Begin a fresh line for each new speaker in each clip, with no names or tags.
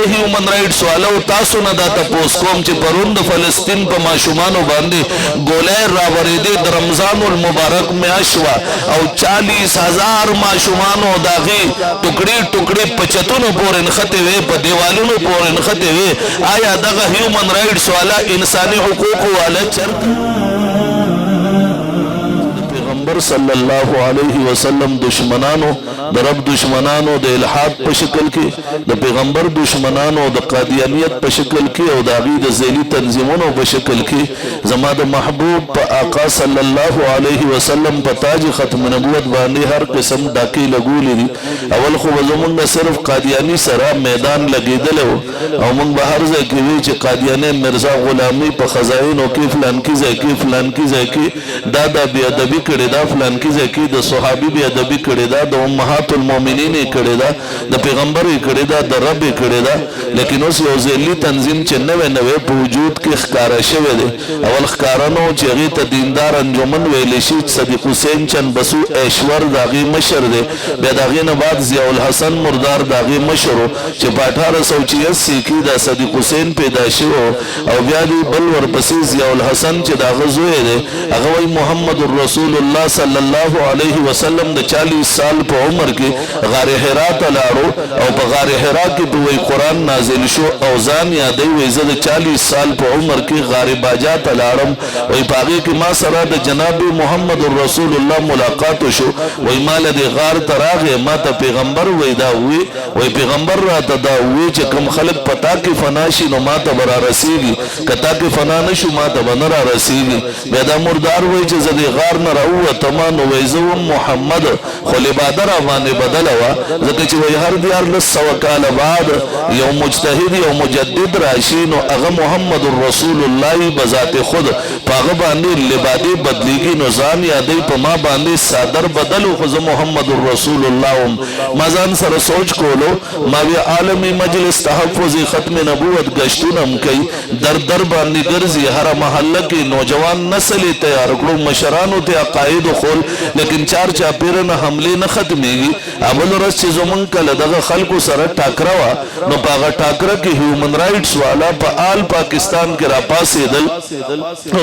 Human rights वालों तासु न दा तपोस कोम चे परुंद फलस्तीन पर माशुमानो बांधे गोलैर रावरेदे रमजानुल मुबारक में अशवा और 40,000 माशुमानो दागी टुकड़ी टुकड़ी पचतुन पोर इनखते हुए पदेवालुन पोर इनखते हुए आया दगा ह्यूमन राइट्स वाला इंसानी हुकूक वाला पैगंबर सल्लल्लाहु अलैहि वसल्लम दुश्मनानो द रब दुश्मनानो द इल्हाद पे शक्ल की द पैगंबर दुश्मनानो द कादियानियत पे शक्ल की और दागी द ज़ैली तंजीमों पे शक्ल की ज़मा द महबूब पे आका सल्लल्लाहु अलैहि वसल्लम पे ताज ख़त्म नबूवत बांधे हर किस्म डाकी लगूली दी अवल खो वज़मुन न सिर्फ कादियानी सरा मैदान लगे दले हो और मुंग बाहर से कि वे च कादियाने मिर्ज़ा गुलामी पे ख़ज़ाइन के फलान की ज़ैकी दादा बेअदबी करेदा फलान की ज़ैकी द सहाबी बेअदबी करेदा द उम्महातुल मोमिनीन करेदा द पैगंबर करेदा द रब करेदा लेकिन उस ज़ैली तंजीम च नवे नवे वजूद के ख़कारा शवे दे अवल ख़कारानो च त दीनदार अंजुमन वेलिशी सदीक़ हुसैन चंद बसु ऐश्वर दागी मशर दे बेदागी नबाद ज़ियाउल हसन मुर्दार दागी मशरो च 1886 की दा सदीक़ हुसैन पैदाइशी हो और व्यादी बलवर पसी ज़ियाउल हसन च दागज़ुए दे अगवई मोहम्मदुर रसूलुल्लाह सल्लल्लाहु अलैहि वसल्लम द 40 साल पे उम्र के गारे हिरा तलारो और पे गारे हिरा की पे वही कुरान नाजिल शो औजान यादे वही ज़द 40 साल पे उम्र के गारे बाजा तलारम वही पागे की माँ सरा द जनाबी मोहम्मदुर रसूलुल्लाह मुलाकात शो वही माल दे गार तरागे माँ ता पैगंबर वही दा हुए वही पैगंबर रा दा हुए च कम खलक पता की फनाशी नो माँ ता बरा रसीगी कता के फना नशु माँ ता बनरा रसीगी बेदा मुर्दार वही च ज़द गार न रहुआ तमान वही ज़ुम मोहम्मद खुले बादर आवाने बदलवा ज़के च वही हर दियार लस्सवकाल बाद यो मुज्तहिद यो मुजद्दिद राशीन अग मोहम्मदुर रसूलुल्लाह बजाते खुद पाग बांधे लिबादे बदलीगी नुजान यादे पमा बांधे सादर बदलो खुद मोहम्मदुर रसूलुल्लाह मजान सर सोच कोलो मावी आलमी मजलिस तहफ़्फ़ुज़ ख़त्म नबूवत गश्तुनम कई दर दर बांधे गर्जी हर महल्ला की नौजवान नस्ल तैयार करो मशरान होते अकायद खोल लेकिन चार चापेर न हमले न खत्मेगी अबल रस चीज़ों कल दगा खल्को सर टाकरावा न पागा टाकरा की ह्यूमन राइट्स वाला आल पाकिस्तान के रापा से दल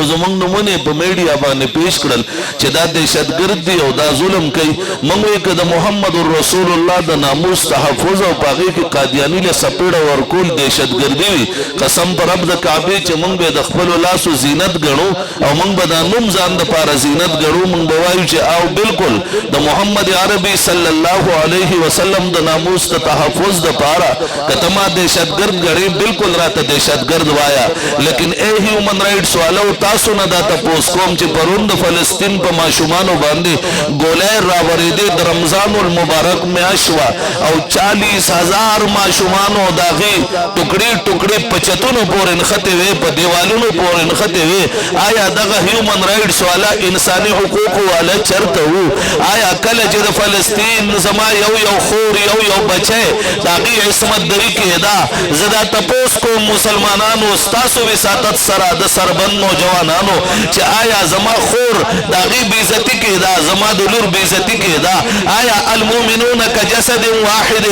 ज़ुमंग नमूने पे मीडिया बाने पेश करल चदा दहशतगर्दी और दा जुल्म कई मंगवे कद मोहम्मदुर रसूलुल्लाह द नामूस तहफ़्फ़ुज़ और पागे की कादियानी ले सपेड़ा और कुल दहशतगर्दी कसम पर अब द काबे च मंगवे द खपल लासु जीनत गणो और मंग बदानुम जान द पारा जीनत गणो मंग बवायु च आओ बिल्कुल द मोहम्मद अरबी सल्लल्लाहु अलैहि वसल्लम द नामूस द तहफ़्फ़ुज़ द पारा कतमा दहशतगर्द गणे बिल्कुल रात दहशतगर्द वाया लेकिन ए ह्यूमन राइट्स वालों तासु न दा तपोस कोम च परुंद फलस्तीन पर माशुमानो बांधे गोलैर रावरेदे रमजानुल मुबारक में अशवा और 40,000 माशुमानो दागी टुकड़ी टुकड़ी पचतुन पोर इनखते हुए पदेवालुन पोर इनखते हुए आया दगा ह्यूमन राइट्स वाला इंसानी हुकूक वाला चरत हु आया कल जद फलस्तीन जमा यौ यौ खोर यौ यौ बचे दागी इसमत दरी के दा जदा तपोस को मुसलमानानो स्तासु विसातत सरा द सरबंद नौजवानानो च आया जमा खोर दागी बेइज्जती के दा जमा दुलुर बेइज्जती के दा आया अल मुमिनून का जसद वाहिद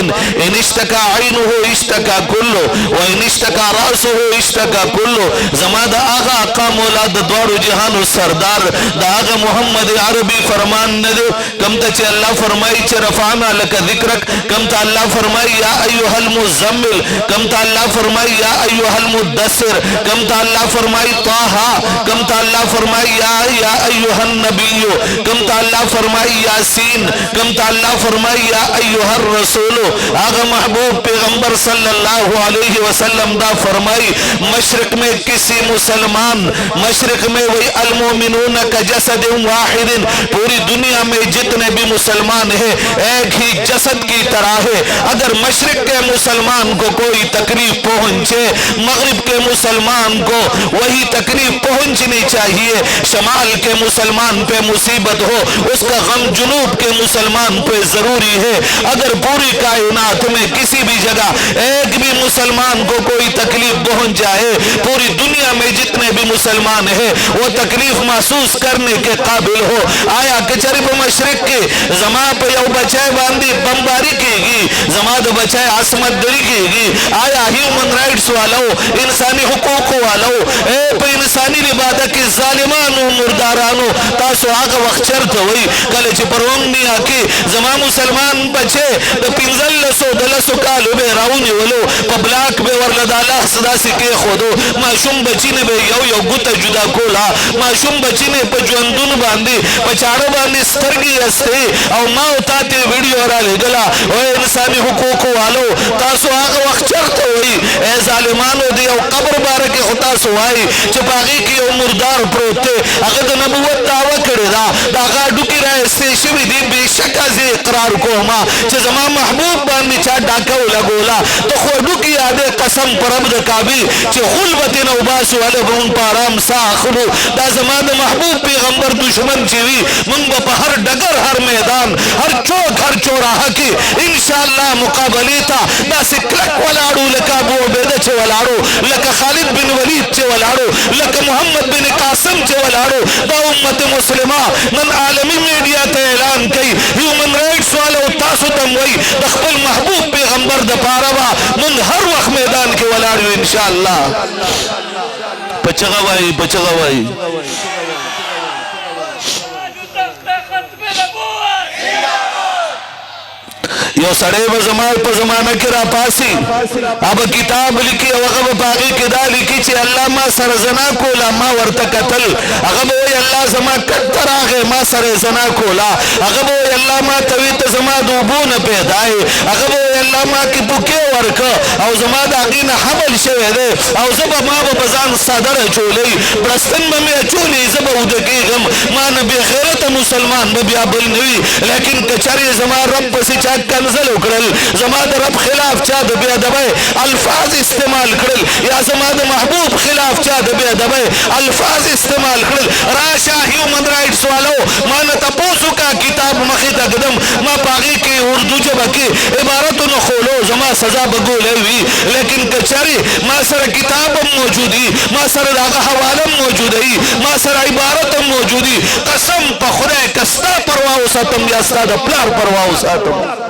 इन इश्तका ऐनुहु इश्तका कुल्लु व इन इश्तका रासुहु इश्तका कुल्लु जमा दा आगा आका मौला द दौड़ जहान सरदार दा आगा मोहम्मद अरबी फरमान न दे कम त अल्लाह फरमाई च रफाना लक जिक्रक कम त अल्लाह फरमाई या अय्युहल मुज़म्मिल कम त अल्लाह फरमाई या अय्युहल मुद्दस्सिर कम त अल्लाह फरमाई ताहा कम त अल्लाह फरमाई या अय्युहन नबिय्यु कम त अल्लाह फरमाई यासीन कम त अल्लाह फरमाई या अय्युहर रसूल आगा महबूब पैगंबर सल्लल्लाहु अलैहि वसल्लम दा फरमाई मशरिक में किसी मुसलमान मशरिक में वही अल मुमिनून का जसद वाहिद पूरी दुनिया में जितने भी मुसलमान है एक ही जसद की तरह है अगर मशरिक के मुसलमान को कोई तकलीफ पहुंचे मगरिब के मुसलमान को वही तकलीफ पहुंचनी चाहिए शमाल के मुसलमान पे मुसीबत हो उसका गम जुनूब के मुसलमान पे जरूरी है अगर पूरी कायनात में किसी भी जगह एक भी मुसलमान को कोई तकलीफ पहुंच जाए, पूरी दुनिया में जितने भी मुसलमान हैं वो तकलीफ महसूस करने के काबिल हो। आया कचरी मशरक के जमा पे यौ बचाए बांधी बमबारी कीगी, जमा तो बचाए आसमत दरी कीगी। आया ह्यूमन राइट्स वालों, इंसानी हुकूक वालों, ए पे इंसानी लिबादा की जालिमानो मुर्दारानो तासो आगा वक्त चर्त हुई कले ची परवंगनी आके जमा मुसलमान बचे तो पिंजल सो दलसो कालो बे राउनी वलो पब्लाक बे वरलदाला सदा सिके खोदो माशूम बची ने बे यौ यौ गुता जुदा कोला, माशूम बची ने पे ज्वंदुन बांधी पचाड़ो बांधी स्तरगी अस्ते और माँ उताते वीडियो रा ले गला। ओ इंसानी हुकूक वालो तासो आगा वक्त चर्त हुई ए जालिमानो दिया कब्र बारे के खुता सुहाई चपागी की मुर्दार प्रोते अगर नबुवत दावा करे दा दागा डुकी रहे से शिवी दी बेशक से इकरार को हमा चे जमा महबूब बांधी चा डाका लगोला तो खुदू की यादे कसम परब काबी चे गुलबत नौबास वाले बून पाराम सा आखरू दा जमा महबूब पैगंबर दुश्मन चीवी मंग हर डगर हर मैदान हर चौक हर चौराहा की इंशाअल्लाह मुकाबले था दा से क्लक वलाड़ू लका बो बेदे चे वलाड़ू लका खालिद बिन वलीद चे वलाड़ू लका मोहम्मद बिन कासिम चे वलाड़ू दा उम्मत मुस्लिमा नन आलमी मीडिया ते ऐलान कई ह्यूमन राइट्स वाले तासु तमवई दखल महबूब पैगंबर द पारवा मन हर वक्त मैदान के वलाड़ू इंशाअल्लाह बचगवाई यो सड़े बजमाल पर जमाना के रापासी अब किताब लिखी वगब बागी किदा लिखी चे अल्लाह मा सरजना कोला मा वर्त कतल अगब वो अल्लाह जमा कत्तर आगे मा सरजना कोला अगब वो अल्लाह मा तवीत जमा दूबू न पैदाए अगब वो अल्लाह मा की बुके वर्क और जमा दागी न हमल शे दे और जब मा बजान सदर चोले प्रस्तन में चोली जब उदके गम मा नबी खैरत मुसलमान नबी अबल नबी लेकिन कचरी जमा रब से चाक नजल उकड़ल जमाद रब खिलाफ चा दबे दबे अल्फाज इस्तेमाल करल या जमाद महबूब खिलाफ चा दबे दबे अल्फाज इस्तेमाल करल राशा ह्यूमन राइट्स वालों मान तपोसु का किताब मखी तकदम मा पागी की उर्दू जब की इबारत न खोलो जमा सजा बगोले हुई लेकिन कचरी मा सर किताब मौजूदी मा सर दागा हवाला मौजूदी मा सर इबारत मौजूदी कसम पखुरे कस्ता परवाह सातम या साद प्लार परवाह सातम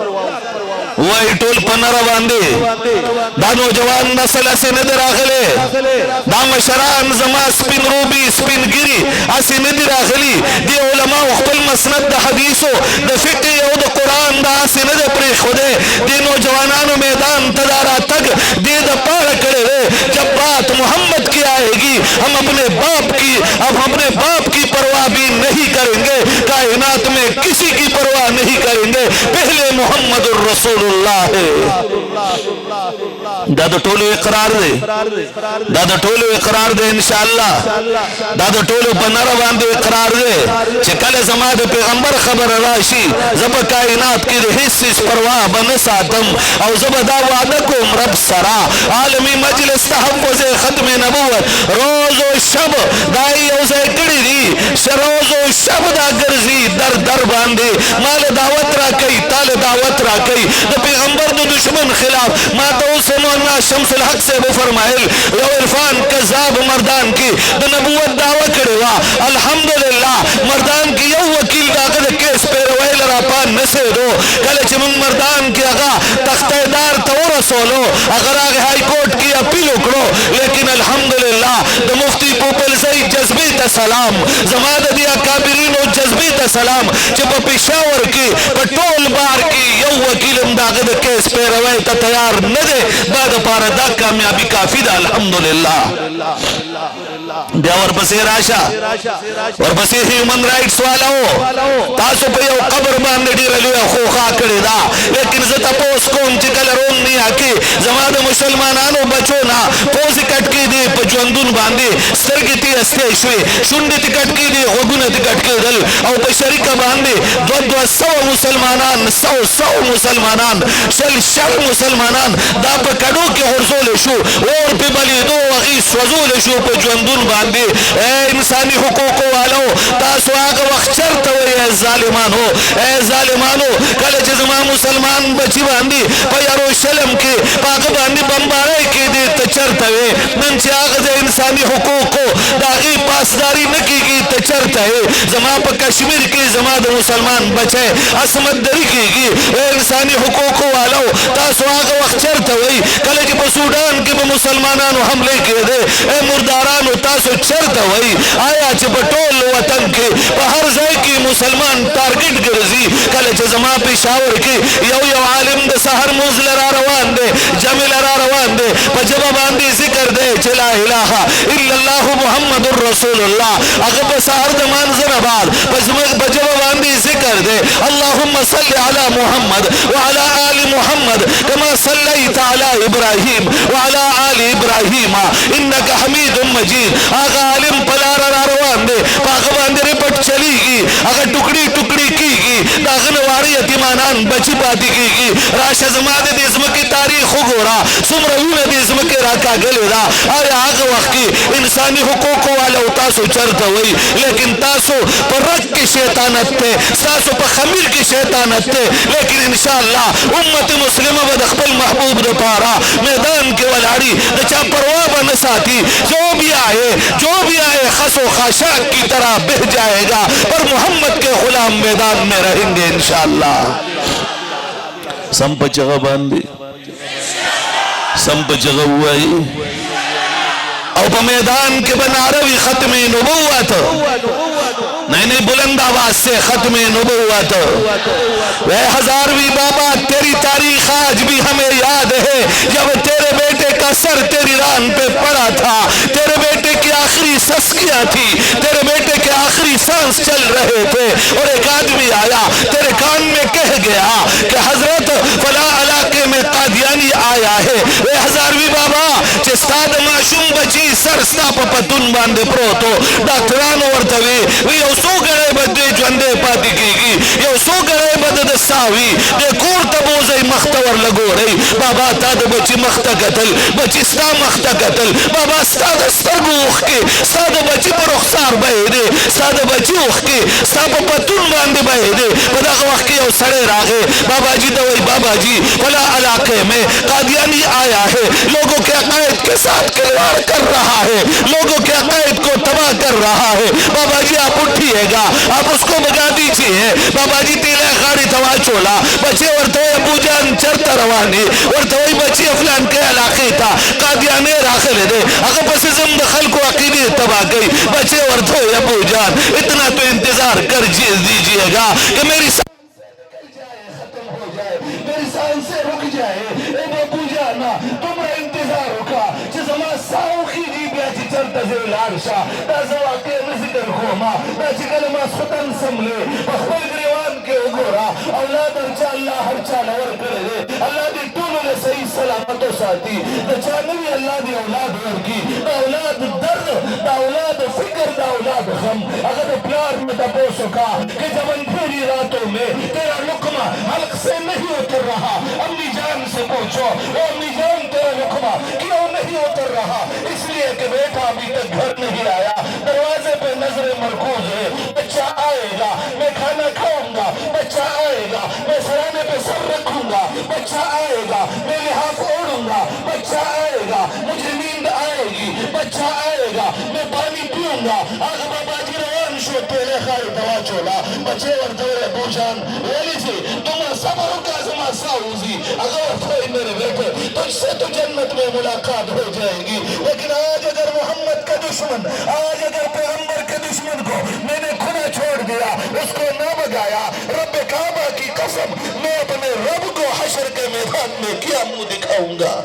वही टोल पनरा बांधे दा नौजवान नस्ल से नजर आखले दा मशरान जमा स्पिन रूबी स्पिन गिरी ऐसे नजर आखली दे उलमा वक्तल मसनद द हदीसो द फिक्र और द कुरान दा से नजर पर खुदे दे नौजवानों मैदान तदारा तक दे द पार करे जब बात मोहम्मद की आएगी हम अपने बाप की परवाह भी नहीं करेंगे, कायनात में किसी की परवाह नहीं करेंगे, पहले मोहम्मद रसूलुल्लाह है। दादा टोलो इकरार दे, दादा टोलो इकरार दे इंशाअल्लाह, दादा टोलो बनरा बांधे इकरार दे चिकले समाद पैगंबर खबर राशि जब कायनात की हिस्से परवाह बन सातम और जब दा वादा को रब सरा आलमी मजलिस तहफ़्फ़ुज़ खत्म नबुवत रोज व शब दाई उसे कड़ी दी रोज व शब दा गर्जी दर दर बांधे माल दावत रा कई ताल दावत रा कई तो पैगंबर दो दुश्मन खिलाफ मातो से मौलाना शम्सुल हक से वो फरमाइल यो इरफान कज़ाब मर्दान की तो नबुवत दावा करेगा अल्हम्दुलिल्लाह मर्दान की यो वकील दागद केस पे रवाइल रापान नसे दो कल चिमन मर्दान की अगा तख्तेदार तोरा सोलो अगर आगे हाई कोर्ट की अपील करो लेकिन अल्हम्दुलिल्लाह द मुफ्ती पोपल सही जज्बे ता सलाम जमात दिया काबिरीन और जज्बे ता सलाम जब पेशावर की पटोल बार की यो वकील दागद केस पे रवाइल ता तैयार न दे बाद पारा दा कामयाबी काफी दा अल्हम्दुलिल्लाह दे और बसे राशा और बसे ह्यूमन राइट्स वाला हो तासो पे यो कब्र बांध डी रलियो खोखा करे दा लेकिन ज तपोस कोम चिकल रोन नहीं आके जमाद मुसलमानानो बचो ना पोज कट के दे पजवंदुन बांधे
سترګې تی استې شوې شونډې تی کټ کېدې غوږونه تی کټ کېدل او په شریکه باندې دوه سوه مسلمانان سو مسلمانان شل مسلمانان دا په کډو کې غورځول شو اور په بلیدو هغې سوځول شو په ژوندون باندې انساني حقوقو والو تاسو هغه وخت چرته وئ ظالمانو ظالمانو کله چې زما مسلمان بچي باندې په یروشلم کې په هغه باندې بمبارۍ کېدې ته چرته وې نن چې هغه د انساني حقوقو د هغې پاسداري نه کېږي ته چرته یې زما په کشمیر کې زما د مسلمان بچی عصمت دری کېږي انساني حقوقو والو تاسو هغه وخت چرته وئ کله چې په سوډان کې به مسلمانانو حملې کېدې مردارانو تاسو چرته وئ آیا چې په ټول وطن کې په هر ځای کې مسلمان ټارګټ ګرځي کله چې زما پېښور کې یو عالم د سحر مونځ له را روان دی جمع له را روان دی په ژبه باندې ذکر دی چې لا اله الا الله محمد رسول الله هغه په سحر د مانځه نه بعد په ژبه باندې ذکر دی اللهم صل على محمد وعلى آل محمد كما صليت على إبراهيم وعلى آل إبراهيم إنك حميد مجيد هغه عالم په لار را روان دی په هغه باندې رپټ چلیږي هغه ټوکړي ټوکړي کېږي د هغه نه واړه یتیمانان بچي پاتې کېږي راشه زما د دې ځمکې تاریخ وګوره څومره وینه دې ځمکې راکاږلې ده آیا هغه وخت کې انساني حقوقو والو تاسو چرته وئ لیکن تاسو په رګ کې شیطانت دی ستاسو په خمیر کې شیطانت دی لیکن انشاءالله امت مسلمه به د خپل محبوب دپاره میدان کې ولاړي د چا پروا به نه ساتي جو بھی آئے خس و خاشاک کی طرح بہ جائے گا پر محمد کے غلام میدان میں رہیں گے انشاءاللہ
سم په چغه باندې سم په چغه وایي
او په میدان کې بناروی ختم نبوت نہیں بلند آواز سے ختم نبوت وہ ہزارویں بابا تیری تاریخ آج بھی ہمیں یاد ہے جب تیرے بیٹے کا سر تیری ران پہ پڑا تھا تیرے بیٹے کی آخری سسکیاں تھی تیرے بیٹے کے آخری سانس چل رہے تھے اور ایک آدمی آیا تیرے کان میں کہہ گیا کہ حضرت فلاں علاقے میں قادیانی آیا ہے وہ ہزارویں بابا چستاد معشوم بچی سر ستا په پتون باندې پروتو ډاکټرانو ورته وی یو څو ګړی به دې ژوندی پاتې کېږي یو څو ګړی به د ساوي دې کور ته بوځئ مخ ته ورله ګورئ بابا تا د بچي مخ ته کتل بچي ستا مخ ته کتل بابا ستا د سترګو اوښکې ستا د بچي په رخسار بهېدې ستا د بچي اوښکې ستا په پتون باندې بهېدې په دغه وخت کې یو سړی راغی بابا جی ته وایي بابا جی فلاں علاقے میں قادیانی آیا ہے لوگوں کے عقائد کے ساتھ کھلواڑ کر رہا ہے لوگوں کے عقائد کو تباہ کر رہا ہے بابا جی آپ اٹھیے گا آپ اس کو بگا دیجیے بابا جی تیلے خاڑی توا چولا بچے ورتوئی ابو جان چرتا روانی ورتوئی بچی افلان کے علاقے تھا قادیانے راخل دے اگر پس زمد خلق و عقیدی تباہ گئی بچے ورتوئی ابو جان اتنا تو انتظار کر دیجیے گا کہ میری سان سے رک جائے اے ابو جانا تمہیں انتظار ہوگا جزما ساوخی دی بیاچی چلتا زیر لارشا دا زواقع نذکر خوما دا چکل ماس خطن سملے بخبل گریوان کے اگورا اولاد ارچا اللہ ہر چالور کرے اللہ دی طولو نے صحیح سلامت و ساتھی دا چانوی اللہ دی اولاد ورکی دا اولاد درد دا اولاد فکر دا اولاد غم اگر پیار میں دبو سکا کہ جب اندھیری راتوں میں تیرا لقمہ حلق سے نہیں اتر رہا امی جان سے پوچھو امی جان تیرا لقمہ کیوں نہیں اتر رہا اس لیے کہ بیٹا ابھی تک گھر نہیں آیا دروازے پہ نظر مرکوز ہے بچہ آئے گا میں کھانا کھاؤں گا بچہ آئے گا میں سرانے پہ سر رکھوں گا بچہ آئے گا میں لحاف اوڑوں گا بچہ آئے گا مجھے نیند آئے گی بچہ آئے گا میں پانی پیوں گا آگا بابا جی روان شو پہلے خائی دوا چولا بچے وردور ابو جان ویلی جی تم صبر کا زمان ساوزی اگر کوئی میرے بیٹے تجھ سے تو جنت میں ملاقات ہو جائے گی لیکن آج اگر محمد کا دشمن آج اگر پیغمبر کے دشمن کو میں نے کھلا چھوڑ دیا اس کو نہ بگایا رب کعبہ کی قسم میں اپنے رب کو حشر کے میدان میں کیا منہ دکھاؤں گا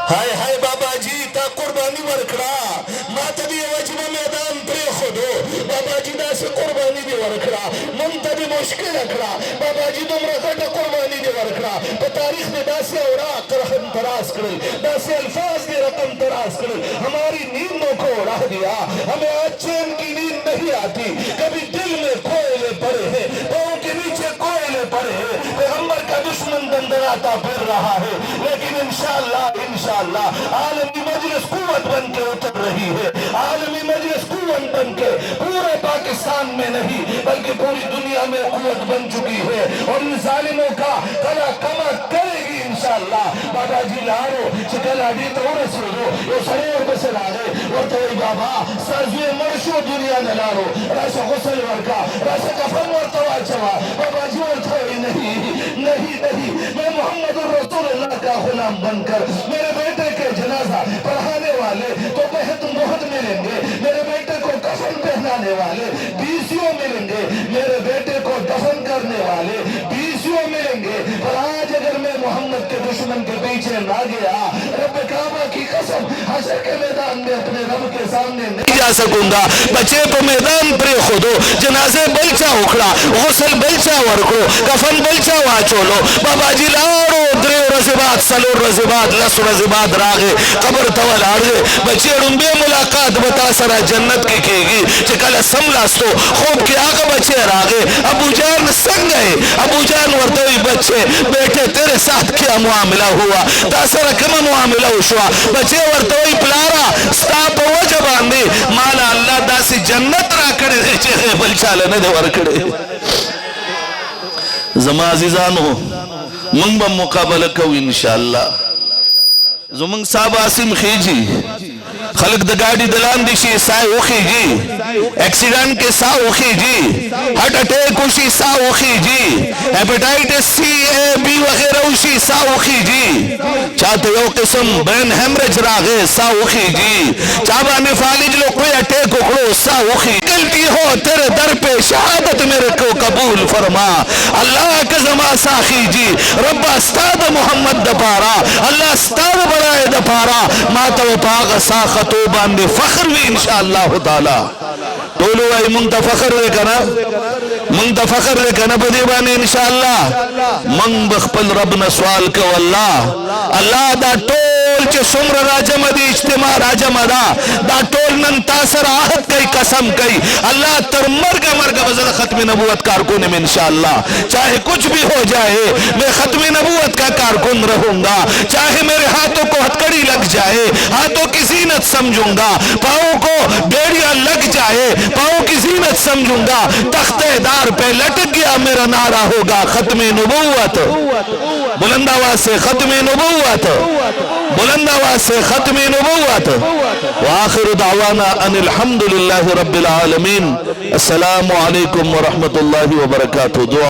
ہائے ہائے بابا جی تا قربانی ورکڑا ماتا دی وجب میدان پری خودو بابا جی دا سے قربانی دی ورکڑا منتا دی مشکل اکڑا بابا جی دم رکھتا قربانی دی ورکڑا پا تاریخ میں دا سے اوراق رحمت
तराश करे, दासे अल्फाज की रकम तराश करे, हमारी नींदों को उड़ा दिया। हमें आज चैन की नींद नहीं आती, कभी दिल में कोयले पड़े हैं, पाँव के नीचे कोयले पड़े हैं, पैगंबर का दुश्मन दंदनाता फिर रहा है, लेकिन इंशाअल्लाह इंशाअल्लाह आलमी मजलिस कुव्वत बन के उतर रही है। आलमी मजलिस कुव्वत बन के पूरे पाकिस्तान में नहीं बल्कि पूरी दुनिया में कुव्वत बन चुकी है और इन जालिमों का कला कमा करेगी इंशाअल्लाह। बाबा जी लारो चिकल आदि तो रसूलो ये सरेर बसे लागे और तो बाबा सरजुए मरशो दुनिया न लारो राशा गुसल वर्का राशा कफन और तवा चवा बाबा जी और तो नहीं नहीं नहीं मैं मोहम्मद रसूलुल्लाह का गुलाम बनकर मेरे बेटे के जनाजा पढ़ाने वाले तो बेहद बहुत मिलेंगे, मेरे बेटे को कफन पहनाने वाले बीसियों मिलेंगे, मेरे बेटे को दफन करने वाले बीसियों मिलेंगे। और आज अगर मैं मोहम्मद के दुश्मन के पीछे ना गया, रब काबा की कसम हशर के मैदान में अपने रब के सामने नहीं
जा सकूंगा। बच्चे को मैदान पर खोदो, जनाजे बलचा उखड़ा, गुसल बलचा वरको, कफन बलचा वाचोलो, बाबा जी लाड़ो द्रेव रज़िबात सलोर रज़िबात लस रज़िबात रागे कब्र तवल आड़े बच्चे रुंबे मुलाकात बता सरा जन्नत की केगी चिकल समलास्तो खूब के आगे बच्चे रागे अबू जान संग गए। अबू जान वर्तोई बच्चे बेटे तेरे साथ क्या मुआमिला हुआ, तासरा कम मुआमिला हुआ, बच्चे वर्तोई प्लारा स्टाप वजह बांधे माला अल्लाह दासी जन्नत राकड़े चेहरे बलचाले ने दे वरकड़े।
जमा अजीजानो मंग बम मुकाबला को इंशाअल्लाह। जुमंग साहब आसिम खीजी खलक द गाड़ी दलान दिशी साय उखी जी, एक्सीडेंट के सा उखी जी, हार्ट अटैक उसी सा उखी जी, हेपेटाइटिस सी ए बी वगैरह उसी सा उखी जी, चाहते हो किस्म ब्रेन हेमरेज रागे सा उखी जी, चाबा ने फालिज लो कोई अटैक उखड़ो सा उखी। गलती हो तेरे दर पे शहादत मेरे को कबूल फरमा अल्लाह के जमा साखी जी, रब्बा अस्ताद मोहम्मद दपारा अल्लाह अस्ताद बनाए दपारा माता पाक साख तो बांधे फख्र भी इंशाअल्लाह ताला बोलो भाई मुंग फख्र रे कना मुंग फख्र रे कना बदे बाने इंशाअल्लाह मंग बखपल रब न सवाल को अल्लाह अल्लाह दा टोल चे सुमर राजम दी इज्तिमा राजम दा दा टोल नन तासर आहद कई कसम कई अल्लाह तर मरग मरग बजल खत्म नबूवत कारकुन में इंशाअल्लाह। चाहे कुछ भी हो जाए मैं खत्म नबूवत का कारकुन रहूंगा, चाहे मेरे हाथों को हथकड़ी लग जाए हाथों की जीनत समझूंगा, पाँव को बेड़िया लग जाए पाँव की जीनत समझूंगा, तख्तेदार पे लटक गया मेरा नारा होगा खत्म नबूवत, बुलंद आवाज से खत्म नबूवत, बुलंद आवाज से खत्म नबूवत। व आखिर दावाना अनिल हम्दुलिल्लाहि रब्बिल आलमीन। अस्सलामु अलैकुम व रहमतुल्लाहि व बरकातुहू।